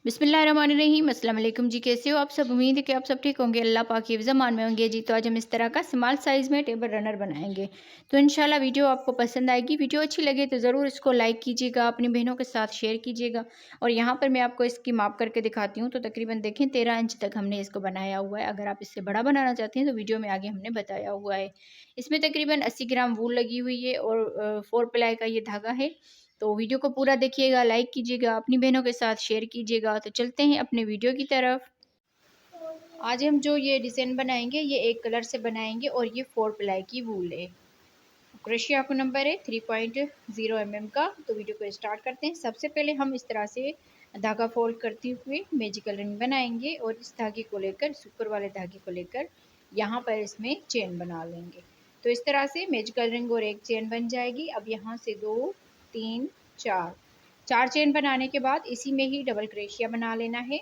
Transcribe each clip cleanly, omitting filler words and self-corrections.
बिस्मिल्लाहिर्रहमानिर्रहीम। अस्सलाम वालेकुम जी, कैसे हो आप सब? उम्मीद है कि आप सब ठीक होंगे, अल्लाह पाक के ज़मान में होंगे जी। तो आज हम इस तरह का स्मॉल साइज़ में टेबल रनर बनाएंगे। तो इंशाल्लाह वीडियो आपको पसंद आएगी। वीडियो अच्छी लगे तो ज़रूर इसको लाइक कीजिएगा, अपनी बहनों के साथ शेयर कीजिएगा। और यहाँ पर मैं आपको इसकी माप करके दिखाती हूँ। तो तकरीबन देखें 13 इंच तक हमने इसको बनाया हुआ है। अगर आप इससे बड़ा बनाना चाहते हैं तो वीडियो में आगे हमने बताया हुआ है। इसमें तकरीबन 80 ग्राम वूल लगी हुई है और 4 प्लाई का ये धागा है। तो वीडियो को पूरा देखिएगा, लाइक कीजिएगा, अपनी बहनों के साथ शेयर कीजिएगा। तो चलते हैं अपने वीडियो की तरफ। आज हम जो ये डिज़ाइन बनाएंगे ये एक कलर से बनाएंगे और ये 4 प्लाई की वूल है। क्रोशिया का नंबर है 3.0 mm का। तो वीडियो को स्टार्ट करते हैं। सबसे पहले हम इस तरह से धागा फोल्ड करते हुए मैजिकल रिंग बनाएंगे और इस धागे को लेकर, सुपर वाले धागे को लेकर यहाँ पर इसमें चेन बना लेंगे। तो इस तरह से मैजिकल रिंग और एक चेन बन जाएगी। अब यहाँ से 2 3 4 चेन बनाने के बाद इसी में ही डबल क्रोशिया बना लेना है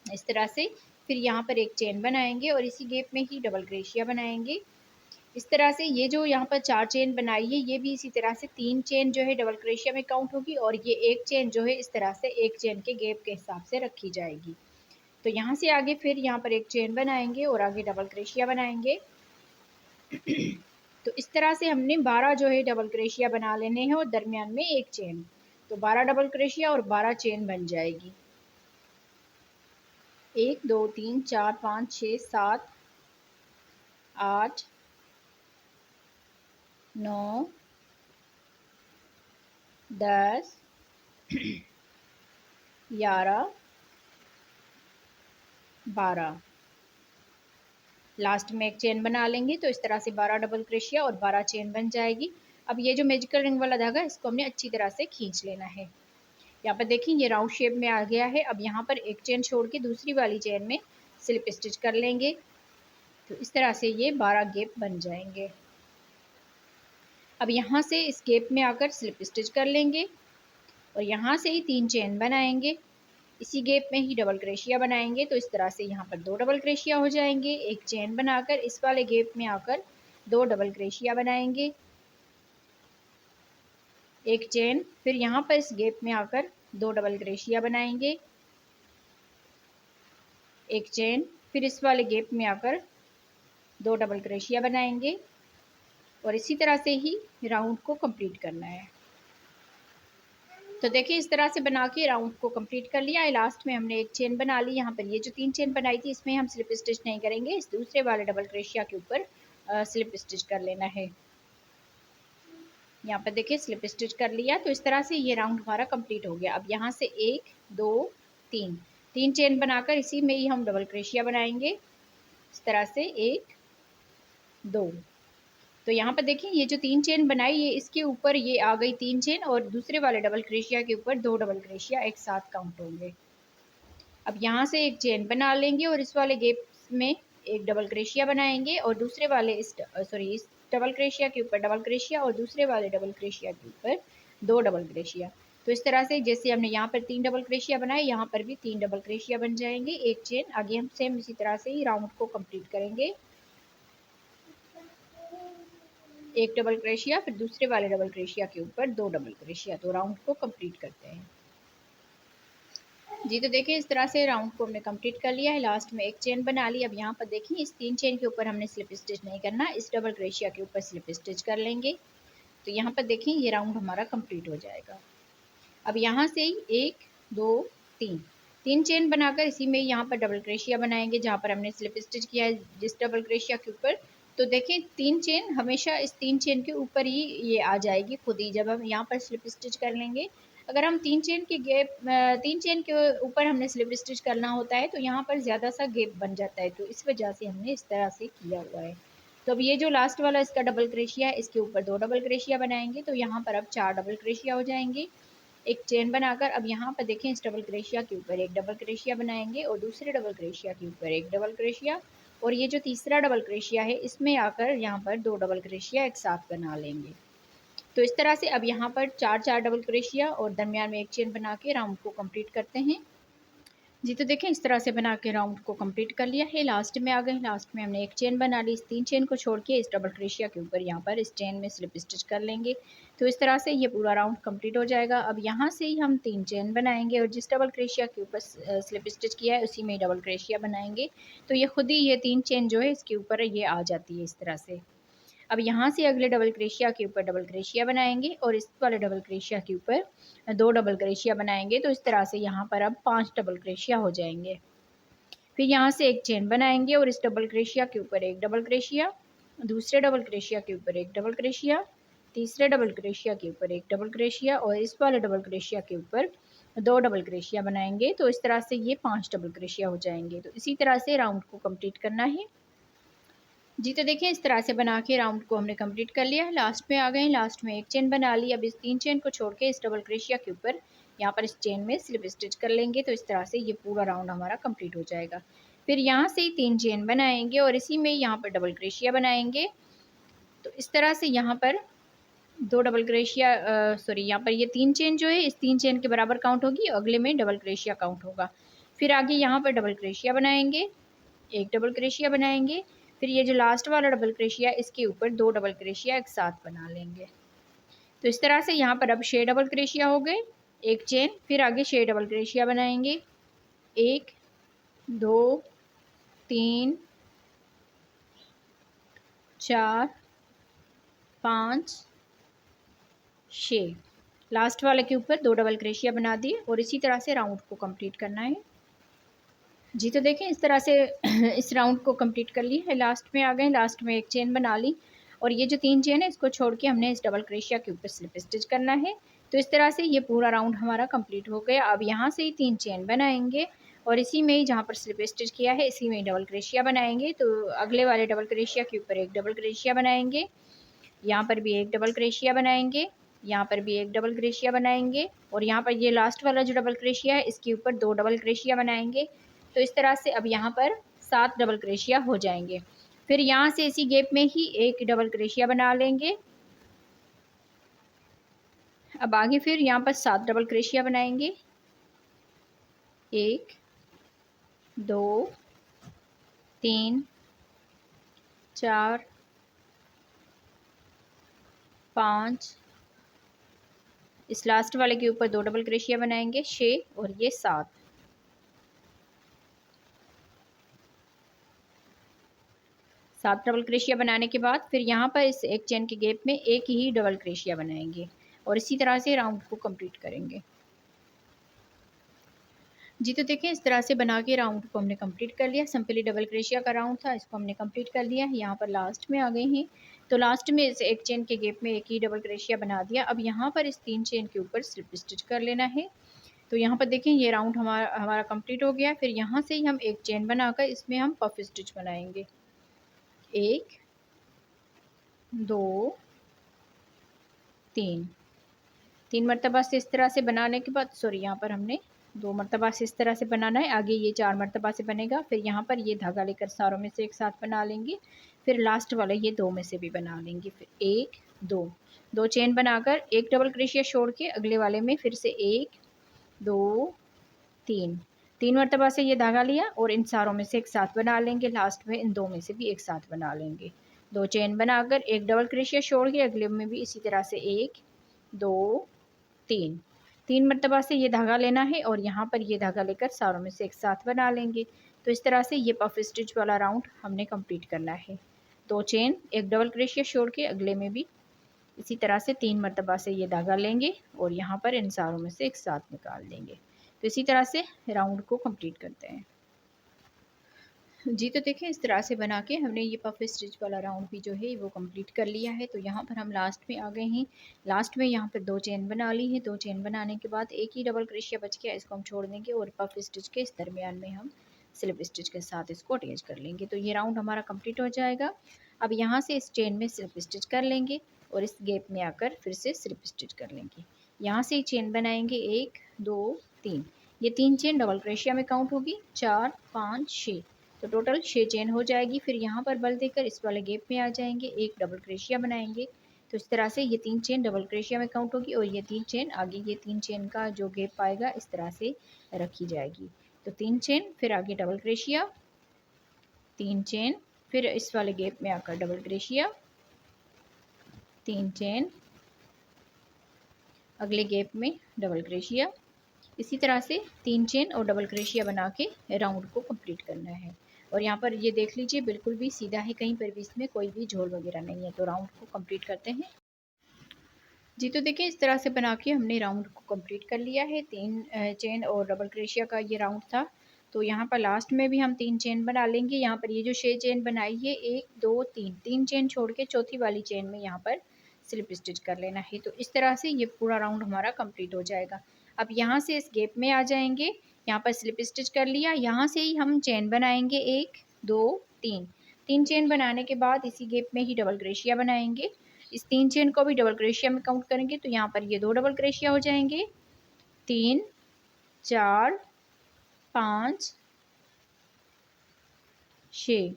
इस तरह से। फिर यहाँ पर एक चेन बनाएंगे और इसी गैप में ही डबल क्रोशिया बनाएंगे इस तरह से। ये जो यहाँ पर 4 चेन बनाई है ये भी इसी तरह से 3 चेन जो है डबल क्रोशिया में काउंट होगी और ये एक चेन जो है इस तरह से एक चेन के गैप के हिसाब से रखी जाएगी। तो यहाँ से आगे फिर यहाँ पर एक चेन बनाएंगे और आगे डबल क्रोशिया बनाएंगे। तो इस तरह से हमने 12 जो है डबल क्रोशिया बना लेने हैं और दरमियान में एक चेन। तो 12 डबल क्रोशिया और 12 चेन बन जाएगी। 1 2 3 4 5 6 7 8 9 10 11 12 लास्ट में एक चेन बना लेंगे। तो इस तरह से 12 डबल क्रोशिया और 12 चेन बन जाएगी। अब ये जो मैजिकल रिंग वाला धागा इसको हमने अच्छी तरह से खींच लेना है। यहाँ पर देखिए ये राउंड शेप में आ गया है। अब यहाँ पर एक चेन छोड़ के दूसरी वाली चेन में स्लिप स्टिच कर लेंगे। तो इस तरह से ये 12 गैप बन जाएंगे। अब यहाँ से इस गैप में आकर स्लिप स्टिच कर लेंगे और यहाँ से ही 3 चेन बनाएंगे। इसी गैप में ही डबल क्रोशिया बनाएंगे। तो इस तरह से यहाँ पर 2 डबल क्रोशिया हो जाएंगे। एक चेन बनाकर इस वाले गैप में आकर 2 डबल क्रोशिया बनाएंगे, एक चेन, फिर यहाँ पर इस गैप में आकर 2 डबल क्रोशिया बनाएंगे, एक चेन, फिर इस वाले गैप में आकर 2 डबल क्रोशिया बनाएंगे और इसी तरह से ही राउंड को कंप्लीट करना है। तो देखिए इस तरह से बना के राउंड को कंप्लीट कर लिया है। लास्ट में हमने एक चेन बना ली। यहाँ पर ये जो 3 चेन बनाई थी इसमें हम स्लिप स्टिच नहीं करेंगे, इस दूसरे वाले डबल क्रोशिया के ऊपर स्लिप स्टिच कर लेना है। यहाँ पर देखिए स्लिप स्टिच कर लिया। तो इस तरह से ये राउंड हमारा कंप्लीट हो गया। अब यहाँ से 1 2 3 चेन बनाकर इसी में ही हम डबल क्रोशिया बनाएंगे इस तरह से 1 2। तो यहाँ पर देखिए ये जो 3 चेन बनाई ये इसके ऊपर ये आ गई 3 चेन और दूसरे वाले डबल क्रोशिया के ऊपर 2 डबल क्रोशिया एक साथ काउंट होंगे। अब यहाँ से एक चेन बना लेंगे और इस वाले गैप में एक डबल क्रोशिया बनाएंगे और दूसरे वाले इस डबल क्रोशिया के ऊपर डबल क्रोशिया और दूसरे वाले डबल क्रोशिया के ऊपर 2 डबल क्रोशिया। तो इस तरह से जैसे हमने यहाँ पर 3 डबल क्रोशिया बनाए यहाँ पर भी 3 डबल क्रोशिया बन जाएंगे, एक चेन। आगे हम सेम इसी तरह से ही राउंड को कंप्लीट करेंगे। एक डबल क्रोशिया फिर दूसरे वाले डबल क्रोशिया के ऊपर 2 डबल क्रोशिया। तो राउंड को कंप्लीट करते हैं जी। तो देखिए इस तरह से राउंड को हमने कंप्लीट कर लिया है। लास्ट में एक चेन बना ली। अब यहाँ पर देखिए इस 3 चेन के ऊपर हमने स्लिप स्टिच नहीं करना, इस डबल क्रोशिया के ऊपर स्लिप स्टिच कर लेंगे। तो यहाँ पर देखिए ये राउंड हमारा कंप्लीट हो जाएगा। अब यहाँ से 1 2 3 चेन बनाकर इसी में यहाँ पर डबल क्रोशिया बनाएंगे जहाँ पर हमने स्लिप स्टिच किया है जिस डबल क्रोशिया के ऊपर। तो देखें 3 चेन हमेशा इस 3 चेन के ऊपर ही ये आ जाएगी खुद ही जब हम यहाँ पर स्लिप स्टिच कर लेंगे। अगर हम 3 चेन के ऊपर हमने स्लिप स्टिच करना होता है तो यहाँ पर ज़्यादा सा गैप बन जाता है। तो इस वजह से हमने इस तरह से किया हुआ है। तो अब ये जो लास्ट वाला इसका डबल क्रोशिया है इसके ऊपर 2 डबल क्रोशिया बनाएंगे। तो यहाँ पर अब 4 डबल क्रोशिया हो जाएंगे, एक चेन बनाकर। अब यहाँ पर देखें इस डबल क्रोशिया के ऊपर एक डबल क्रोशिया बनाएंगे और दूसरे डबल क्रोशिया के ऊपर एक डबल क्रोशिया और ये जो तीसरा डबल क्रोशिया है इसमें आकर यहाँ पर 2 डबल क्रोशिया एक साथ बना लेंगे। तो इस तरह से अब यहाँ पर 4 4 डबल क्रोशिया और दरमियान में एक चेन बना के राउंड को कंप्लीट करते हैं। जी तो देखें इस तरह से बना के राउंड को कंप्लीट कर लिया है। लास्ट में आ गए, लास्ट में हमने एक चेन बना ली। इस 3 चेन को छोड़ के इस डबल क्रोशिया के ऊपर यहाँ पर इस चेन में स्लिप स्टिच कर लेंगे। तो इस तरह से ये पूरा राउंड कंप्लीट हो जाएगा। अब यहाँ से ही हम 3 चेन बनाएंगे और जिस डबल क्रोशिया के ऊपर स्लिप स्टिच किया है उसी में डबल क्रोशिया बनाएंगे। तो ये खुद ही ये 3 चेन जो है इसके ऊपर ये आ जाती है इस तरह से। अब यहाँ से अगले डबल क्रोशिया के ऊपर डबल क्रोशिया बनाएंगे और इस वाले डबल क्रोशिया के ऊपर 2 डबल क्रोशिया बनाएंगे। तो इस तरह से यहाँ पर अब 5 डबल क्रोशिया हो जाएंगे। फिर यहाँ से एक चेन बनाएंगे और इस डबल क्रोशिया के ऊपर एक डबल क्रोशिया, दूसरे डबल क्रोशिया के ऊपर एक डबल क्रोशिया, तीसरे डबल क्रोशिया के ऊपर एक डबल क्रोशिया और इस वाले डबल क्रोशिया के ऊपर 2 डबल क्रोशिया बनाएंगे। तो इस तरह से ये 5 डबल क्रोशिया हो जाएंगे। तो इसी तरह से राउंड को कंप्लीट करना है। जी तो देखिए इस तरह से बना के राउंड को हमने कंप्लीट कर लिया। लास्ट में आ गए, लास्ट में एक चेन बना ली। अब इस 3 चेन को छोड़ के इस डबल क्रोशिया के ऊपर यहाँ पर इस चेन में स्लिप स्टिच कर लेंगे। तो इस तरह से ये पूरा राउंड हमारा कंप्लीट हो जाएगा। फिर यहाँ से ही 3 चेन बनाएंगे और इसी में यहाँ पर डबल क्रोशिया बनाएंगे। तो इस तरह से यहाँ पर 2 डबल क्रोशिया सॉरी यहाँ पर ये 3 चेन जो है इस 3 चेन के बराबर काउंट होगी, अगले में डबल क्रोशिया काउंट होगा। फिर आगे यहाँ पर डबल क्रोशिया बनाएंगे, एक डबल क्रोशिया बनाएंगे। फिर ये जो लास्ट वाला डबल क्रोशिया इसके ऊपर 2 डबल क्रोशिया एक साथ बना लेंगे। तो इस तरह से यहाँ पर अब 6 डबल क्रोशिया हो गए, एक चेन। फिर आगे 6 डबल क्रोशिया बनाएंगे, 1 2 3 4 5 6। लास्ट वाले के ऊपर 2 डबल क्रोशिया बना दिए और इसी तरह से राउंड को कंप्लीट करना है। जी तो देखें इस तरह से इस राउंड को कंप्लीट कर लिया है। लास्ट में आ गए, लास्ट में एक चेन बना ली और ये जो 3 चेन है इसको छोड़ के हमने इस डबल क्रोशिया के ऊपर स्लिप स्टिच करना है। तो इस तरह से ये पूरा राउंड हमारा कंप्लीट हो गया। अब यहाँ से ही 3 चेन बनाएंगे और इसी में ही जहाँ पर स्लिप स्टिच किया है इसी में डबल क्रोशिया बनाएंगे। तो अगले वाले डबल क्रोशिया के ऊपर एक डबल क्रोशिया बनाएंगे, यहाँ पर भी एक डबल क्रोशिया बनाएंगे, यहाँ पर भी एक डबल क्रोशिया बनाएंगे और यहाँ पर ये लास्ट वाला जो डबल क्रोशिया है इसके ऊपर 2 डबल क्रोशिया बनाएंगे। तो इस तरह से अब यहाँ पर 7 डबल क्रोशिया हो जाएंगे। फिर यहाँ से इसी गैप में ही एक डबल क्रोशिया बना लेंगे। अब आगे फिर यहाँ पर 7 डबल क्रोशिया बनाएंगे, 1 2 3 4 5, इस लास्ट वाले के ऊपर 2 डबल क्रोशिया बनाएंगे, 6 और ये 7। 7 डबल क्रोशिया बनाने के बाद फिर यहाँ पर इस एक चेन के गैप में एक ही डबल क्रोशिया बनाएंगे और इसी तरह से राउंड को कंप्लीट करेंगे। जी तो देखें इस तरह से बना के राउंड को हमने कंप्लीट कर लिया। सिंपली डबल क्रोशिया का राउंड था, इसको हमने कंप्लीट कर लिया। यहाँ पर लास्ट में आ गए हैं, तो लास्ट में इस एक चेन के गैप में एक ही डबल क्रोशिया बना दिया। अब यहाँ पर इस 3 चेन के ऊपर स्लिप स्टिच कर लेना है। तो यहाँ पर देखें ये राउंड हमारा कंप्लीट हो गया। फिर यहाँ से ही हम एक चेन बनाकर इसमें हम पफ स्टिच बनाएंगे, 1 2 3। 3 मरतबा से इस तरह से बनाने के बाद सॉरी यहाँ पर हमने 2 मरतबा से इस तरह से बनाना है, आगे ये 4 मरतबा से बनेगा। फिर यहाँ पर ये धागा लेकर सारों में से एक साथ बना लेंगे। फिर लास्ट वाला ये 2 में से भी बना लेंगे। फिर 1 2 2 चेन बनाकर एक डबल क्रोशिया छोड़ के अगले वाले में फिर से 1 2 3 3 मरतबा से ये धागा लिया और इन सारों में से एक साथ बना लेंगे। लास्ट में इन 2 में से भी एक साथ बना लेंगे। 2 चेन बनाकर एक डबल क्रोशिया छोड़ के अगले में भी इसी तरह से 1 2 3 3 मरतबा से ये धागा लेना है और यहाँ पर ये धागा लेकर सारों में से एक साथ बना लेंगे। तो इस तरह से ये पफ स्टिच वाला राउंड हमने कंप्लीट करना है। 2 चेन एक डबल क्रोशिया छोड़ के अगले में भी इसी तरह से 3 मरतबा से ये धागा लेंगे और यहाँ पर इन सारों में से एक साथ निकाल देंगे। तो इसी तरह से राउंड को कंप्लीट करते हैं। जी तो देखें इस तरह से बना के हमने ये पफ स्टिच वाला राउंड भी जो है वो कंप्लीट कर लिया है। तो यहाँ पर हम लास्ट में आ गए हैं, लास्ट में यहाँ पर 2 चेन बना ली है। 2 चेन बनाने के बाद एक ही डबल क्रोशिया बच गया, इसको हम छोड़ देंगे और पफ स्टिच के इस दरमियान में हम स्लिप स्टिच के साथ इसको अटैच कर लेंगे। तो ये राउंड हमारा कंप्लीट हो जाएगा। अब यहाँ से इस चेन में स्लिप स्टिच कर लेंगे और इस गैप में आकर फिर से स्लिप स्टिच कर लेंगे। यहाँ से चेन बनाएंगे 1 2 3, ये 3 चेन डबल क्रोशिया में काउंट होगी, 4 5 6, तो टोटल 6 चेन हो जाएगी। फिर यहाँ पर बल देकर इस वाले गैप में आ जाएंगे, एक डबल क्रोशिया बनाएंगे। तो इस तरह से ये 3 चेन डबल क्रोशिया में काउंट होगी और ये 3 चेन आगे ये 3 चेन का जो गैप आएगा इस तरह से रखी जाएगी। तो 3 चेन, फिर आगे डबल क्रोशिया, 3 चेन, फिर इस वाले गैप में आकर डबल क्रोशिया, 3 चेन, अगले गैप में डबल क्रोशिया। इसी तरह से 3 चेन और डबल क्रोशिया बना के राउंड को कंप्लीट करना है। और यहाँ पर ये देख लीजिए बिल्कुल भी सीधा है, कहीं पर भी इसमें कोई भी झोल वगैरह नहीं है। तो राउंड को कंप्लीट करते हैं जी। तो देखिए इस तरह से बना के हमने राउंड को कंप्लीट कर लिया है। 3 चेन और डबल क्रोशिया का ये राउंड था। तो यहाँ पर लास्ट में भी हम 3 चेन बना लेंगे। यहाँ पर ये जो 6 चेन बनाई है, 1 2 3, 3 चेन छोड़ के चौथी वाली चेन में यहाँ पर स्लिप स्टिच कर लेना है। तो इस तरह से ये पूरा राउंड हमारा कंप्लीट हो जाएगा। अब यहाँ से इस गैप में आ जाएंगे, यहाँ पर स्लिप स्टिच कर लिया, यहाँ से ही हम चेन बनाएंगे 1 2 3। 3 चेन बनाने के बाद इसी गैप में ही डबल क्रोशिया बनाएंगे। इस 3 चेन को भी डबल क्रोशिया में काउंट करेंगे तो यहाँ पर ये 2 डबल क्रोशिया हो जाएंगे, 3 4 5 6।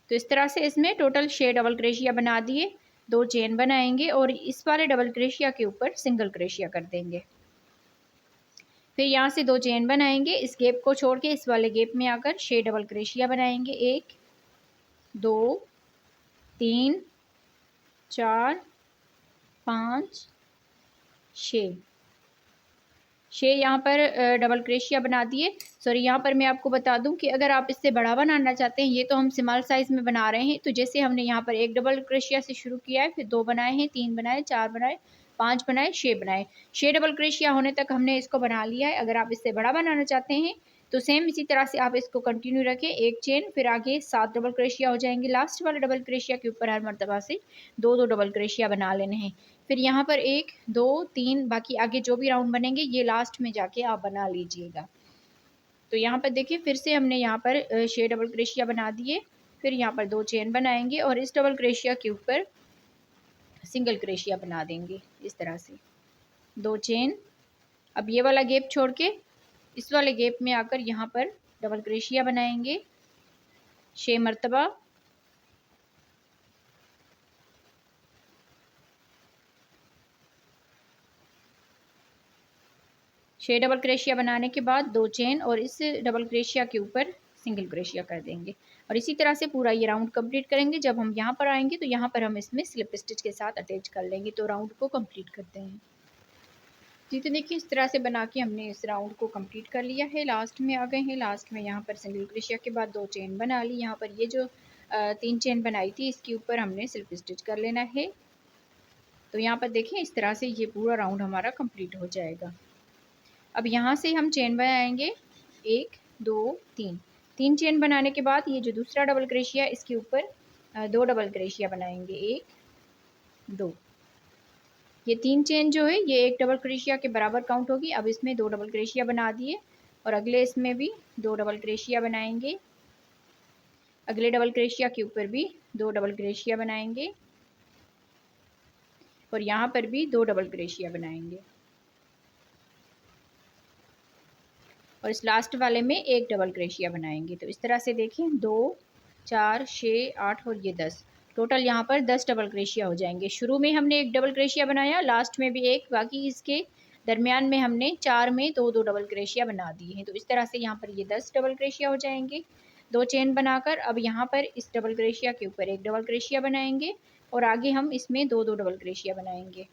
तो इस तरह से इसमें टोटल 6 डबल क्रोशिया बना दिए। 2 चेन बनाएंगे और इस वाले डबल क्रोशिया के ऊपर सिंगल क्रोशिया कर देंगे। फिर यहाँ से 2 चेन बनाएंगे, इस गैप को छोड़ के इस वाले गैप में आकर 6 डबल क्रोशिया बनाएंगे, 1 2 3 4 5 6। 6 यहाँ पर डबल क्रोशिया बना दिए। सॉरी, यहाँ पर मैं आपको बता दूं कि अगर आप इससे बड़ा बनाना चाहते हैं, ये तो हम स्मॉल साइज़ में बना रहे हैं, तो जैसे हमने यहाँ पर 1 डबल क्रोशिया से शुरू किया है, फिर 2 बनाए हैं, 3 बनाए, 4 बनाए, 5 बनाए, 6 बनाए। 6 डबल क्रोशिया होने तक हमने इसको बना लिया है। अगर आप इससे बड़ा बनाना चाहते हैं तो सेम इसी तरह से आप इसको कंटिन्यू रखें, 1 चेन, फिर आगे 7 डबल क्रोशिया हो जाएंगे। लास्ट वाले डबल क्रोशिया के ऊपर हर मर्तबा से 2 डबल क्रोशिया बना लेने हैं। फिर यहाँ पर 1 2 3, बाकी आगे जो भी राउंड बनेंगे ये लास्ट में जाके आप बना लीजिएगा। तो यहाँ पर देखिए फिर से हमने यहाँ पर 6 डबल क्रोशिया बना दिए। फिर यहाँ पर 2 चेन बनाएंगे और इस डबल क्रोशिया के ऊपर सिंगल क्रोशिया बना देंगे इस तरह से, 2 चेन। अब ये वाला गैप छोड़ के इस वाले गैप में आकर यहाँ पर डबल क्रोशिया बनाएंगे 6 मरतबा। छः डबल क्रोशिया बनाने के बाद 2 चेन और इस डबल क्रोशिया के ऊपर सिंगल क्रोशिया कर देंगे। और इसी तरह से पूरा ये राउंड कंप्लीट करेंगे। जब हम यहाँ पर आएंगे तो यहाँ पर हम इसमें स्लिप स्टिच के साथ अटैच कर लेंगे। तो राउंड को कंप्लीट करते हैं जी। तो देखिए इस तरह से बना के हमने इस राउंड को कंप्लीट कर लिया है। लास्ट में आ गए हैं। लास्ट में यहाँ पर सिंगल क्रोशिया के बाद 2 चेन बना ली। यहाँ पर ये जो 3 चेन बनाई थी इसके ऊपर हमने स्लिप स्टिच कर लेना है। तो यहाँ पर देखिए इस तरह से ये पूरा राउंड हमारा कंप्लीट हो जाएगा। अब यहाँ से हम चेन बनाएंगे 1 2 3। 3 चेन बनाने के बाद ये जो दूसरा डबल क्रोशिया इसके ऊपर 2 डबल क्रोशिया बनाएंगे, 1 2। ये 3 चेन जो है ये 1 डबल क्रोशिया के बराबर काउंट होगी। अब इसमें 2 डबल क्रोशिया बना दिए और अगले इसमें भी 2 डबल क्रोशिया बनाएंगे। अगले डबल क्रोशिया के ऊपर भी 2 डबल क्रोशिया बनाएंगे और यहाँ पर भी 2 डबल क्रोशिया बनाएंगे और इस लास्ट वाले में 1 डबल क्रोशिया बनाएंगे। तो इस तरह से देखें 2 4 6 8 और ये 10, टोटल यहाँ पर 10 डबल क्रोशिया हो जाएंगे। शुरू में हमने 1 डबल क्रोशिया बनाया, लास्ट में भी 1, बाकी इसके दरमियान में हमने 4 में 2 डबल क्रोशिया बना दिए हैं। तो इस तरह से यहाँ पर ये 10 डबल क्रोशिया हो जाएंगे। 2 चेन बनाकर अब यहाँ पर इस डबल क्रोशिया के ऊपर 1 डबल क्रोशिया बनाएंगे और आगे हम इसमें 2 डबल क्रोशिया बनाएंगे।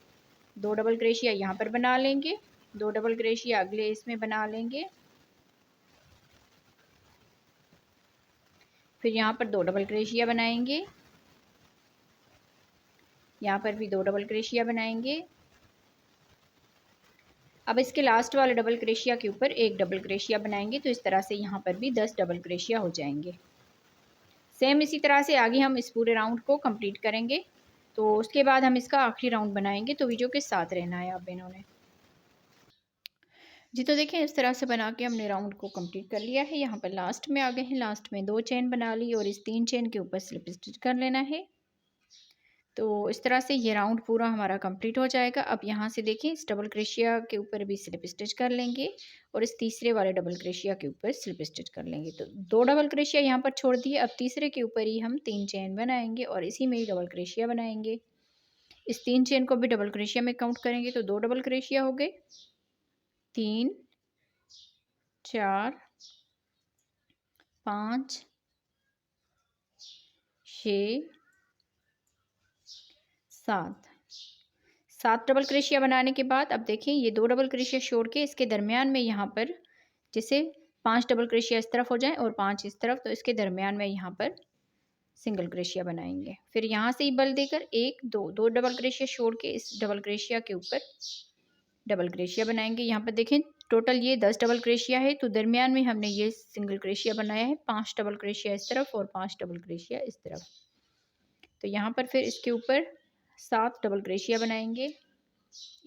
2 डबल क्रोशिया यहाँ पर बना लेंगे, 2 डबल क्रोशिया अगले इसमें बना लेंगे, फिर यहाँ पर 2 डबल क्रोशिया बनाएंगे, यहाँ पर भी 2 डबल क्रोशिया बनाएंगे। अब इसके लास्ट वाले डबल क्रोशिया के ऊपर 1 डबल क्रोशिया बनाएंगे। तो इस तरह से यहाँ पर भी 10 डबल क्रोशिया हो जाएंगे। सेम इसी तरह से आगे हम इस पूरे राउंड को कंप्लीट करेंगे। तो उसके बाद हम इसका आखिरी राउंड बनाएंगे। तो वीडियो के साथ रहना है आप बहनों ने जी। तो देखिए इस तरह से बना के हमने राउंड को कंप्लीट कर लिया है। यहाँ पर लास्ट में आ गए हैं। लास्ट में 2 चेन बना ली और इस 3 चेन के ऊपर स्लिप स्टिच कर लेना है। तो इस तरह से ये राउंड पूरा हमारा कंप्लीट हो जाएगा। अब यहाँ से देखिए इस डबल क्रोशिया के ऊपर भी स्लिप स्टिच कर लेंगे और इस तीसरे वाले डबल क्रोशिया के ऊपर स्लिप स्टिच कर लेंगे। तो 2 डबल क्रोशिया यहाँ पर छोड़ दिए। अब तीसरे के ऊपर ही हम 3 चेन बनाएंगे और इसी में ही डबल क्रोशिया बनाएंगे। इस 3 चेन को भी डबल क्रोशिया में काउंट करेंगे तो 2 डबल क्रोशिया हो गए, 3 4 5 6 7 7 डबल क्रोशिया बनाने के बाद अब देखिए ये 2 डबल क्रोशिया छोड़ के इसके दरमियान में यहाँ पर जैसे 5 डबल क्रोशिया इस तरफ हो जाए और 5 इस तरफ, तो इसके दरमियान में यहाँ पर सिंगल क्रोशिया बनाएंगे। फिर यहाँ से ही बल देकर 1 2 डबल क्रोशिया छोड़ के इस डबल क्रोशिया के ऊपर डबल क्रोशिया बनाएंगे। यहाँ पर देखें टोटल ये 10 डबल क्रोशिया है, तो दरमियान में हमने ये सिंगल क्रोशिया बनाया है। 5 डबल क्रोशिया इस तरफ और 5 डबल क्रोशिया इस तरफ। तो यहाँ पर फिर इसके ऊपर 7 डबल क्रोशिया बनाएंगे।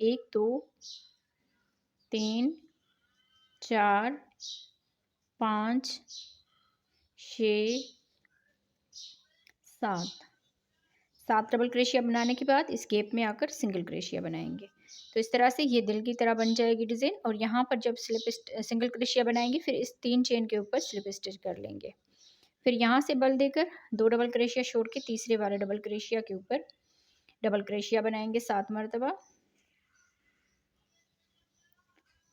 1 2 3 4 5 6 7 डबल क्रोशिया बनाने के बाद इस गैप में आकर सिंगल क्रोशिया बनाएंगे। तो इस तरह से ये दिल की तरह बन जाएगी डिज़ाइन। और यहाँ पर जब सिंगल क्रोशिया बनाएंगे फिर इस 3 चेन के ऊपर स्लिप स्टिच कर लेंगे। फिर यहाँ से बल देकर 2 डबल क्रोशिया छोड़ के तीसरे वाले डबल क्रोशिया के ऊपर डबल क्रोशिया बनाएंगे 7 मरतबा।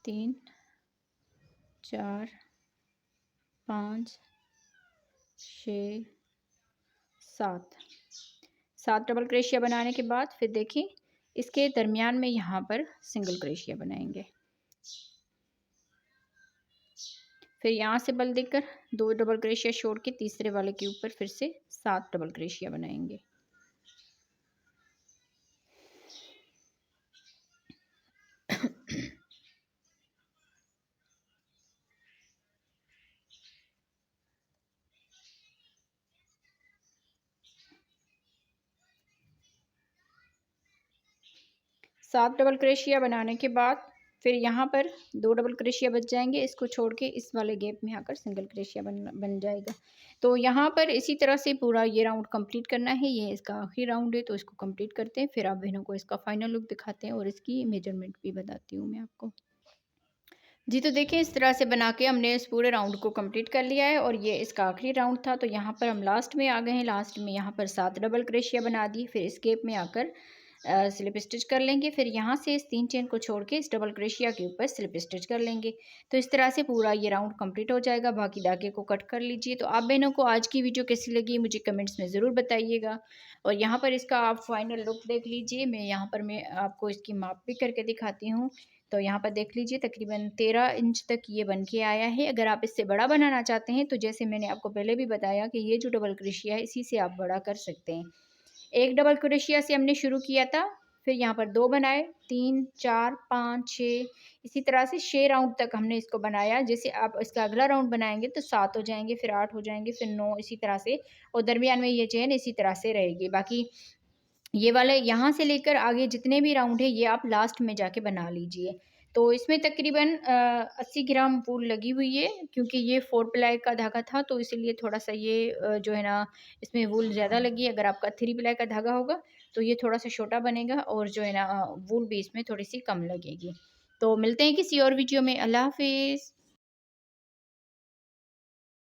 3 4 5 6 7 डबल क्रोशिया बनाने के बाद फिर देखिए इसके दरमियान में यहाँ पर सिंगल क्रोशिया बनाएंगे। फिर यहाँ से बल देकर 2 डबल क्रोशिया छोड़ के तीसरे वाले के ऊपर फिर से 7 डबल क्रोशिया बनाएंगे। सात डबल क्रोशिया बनाने के बाद फिर यहाँ पर 2 डबल क्रोशिया बच जाएंगे। इसको छोड़ के इस वाले गैप में आकर सिंगल क्रोशिया बन जाएगा। तो यहाँ पर इसी तरह से पूरा ये राउंड कंप्लीट करना है। ये इसका आखिरी राउंड है, तो इसको कंप्लीट करते हैं। फिर आप बहनों को इसका फाइनल लुक दिखाते हैं और इसकी मेजरमेंट भी बताती हूँ मैं आपको। जी तो देखिए इस तरह से बना के हमने इस पूरे राउंड को कंप्लीट कर लिया है और ये इसका आखिरी राउंड था। तो यहाँ पर हम लास्ट में आ गए हैं। लास्ट में यहाँ पर 7 डबल क्रोशिया बना दी। फिर इस गैप में आकर स्लिप स्टिच कर लेंगे। फिर यहाँ से इस 3 चेन को छोड़ के इस डबल क्रोशिया के ऊपर स्लिप स्टिच कर लेंगे। तो इस तरह से पूरा ये राउंड कंप्लीट हो जाएगा। बाकी धागे को कट कर लीजिए। तो आप बहनों को आज की वीडियो कैसी लगी मुझे कमेंट्स में ज़रूर बताइएगा। और यहाँ पर इसका आप फाइनल लुक देख लीजिए। मैं यहाँ पर आपको इसकी माप भी करके दिखाती हूँ। तो यहाँ पर देख लीजिए तकरीबन 13 इंच तक ये बन के आया है। अगर आप इससे बड़ा बनाना चाहते हैं तो जैसे मैंने आपको पहले भी बताया कि ये जो डबल क्रोशिया है इसी से आप बड़ा कर सकते हैं। एक डबल क्रोशिया से हमने शुरू किया था, फिर यहाँ पर 2 बनाए, 3 4 5 6 इसी तरह से 6 राउंड तक हमने इसको बनाया। जैसे आप इसका अगला राउंड बनाएंगे तो 7 हो जाएंगे, फिर 8 हो जाएंगे, फिर 9 इसी तरह से। और दरमियान में ये चेन इसी तरह से रहेगी। बाकी ये वाले यहाँ से लेकर आगे जितने भी राउंड है ये आप लास्ट में जाके बना लीजिए। तो इसमें तकरीबन 80 ग्राम वूल लगी हुई है, क्योंकि ये 4 प्लाई का धागा था तो इसीलिए थोड़ा सा ये जो है ना इसमें वूल ज़्यादा लगी। अगर आपका 3 प्लाई का धागा होगा तो ये थोड़ा सा छोटा बनेगा और जो है ना वूल भी इसमें थोड़ी सी कम लगेगी। तो मिलते हैं किसी और वीडियो में। अल्लाह हाफिज़।